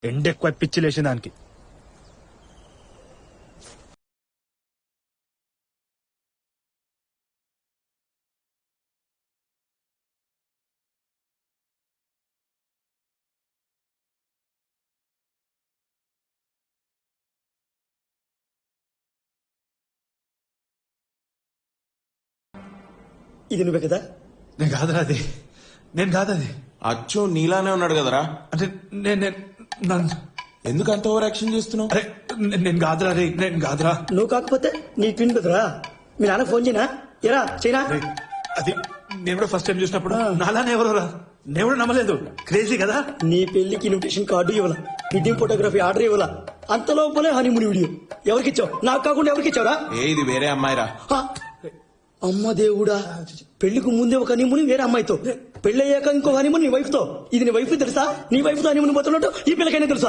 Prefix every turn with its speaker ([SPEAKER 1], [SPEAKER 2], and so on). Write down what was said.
[SPEAKER 1] ఎండెక్కువ పిచ్చి లేచిన దానికి.
[SPEAKER 2] ఇది నువ్వే కదా?
[SPEAKER 1] నేను కాదురా అది, నేను కాదది.
[SPEAKER 3] అచ్చో నీలానే ఉన్నాడు కదరా.
[SPEAKER 1] అంటే
[SPEAKER 3] ఎందుకు అంత ఓవర్ యాక్షన్ చేస్తున్నావు?
[SPEAKER 1] అరే నేను కాదురా రే, నేను కాదురా.
[SPEAKER 2] నువ్వు కాకపోతే నీ ట్విన్ బెదరా. మీ నాన్న ఫోన్ చేయనా? ఎరా చేయనా?
[SPEAKER 1] రేయ్, అది నేను కూడా ఫస్ట్ టైం చూసినప్పుడు నాలానే ఎవరు రా, నేను కూడా నమ్మలేదు. క్రేజీ కదా.
[SPEAKER 2] నీ పెళ్లికి ఇన్విటేషన్ కార్డు ఇవ్వాల, వెడ్డింగ్ ఫోటోగ్రఫీ ఆర్డర్ ఇవ్వాల, అంత లోపలే హనీమూన్ వీడియో. ఎవరికిచ్చావు? నాకు కాకుండా ఎవరికిచ్చావురా?
[SPEAKER 3] ఇది వేరే అమ్మాయిరా.
[SPEAKER 2] అమ్మ దేవుడా, పెళ్లికి ముందే ఒక హనీమూన్ వేరే అమ్మాయితో, పెళ్లి అయ్యాక ఇంకో హనీమూన్ నీ వైఫ్ తో. ఇది నీ వైఫ్ తెలుసా? నీ వైఫ్ తో హనీమూన్ పోతున్నట్టు ఈ పిల్లకైనా తెలుసా?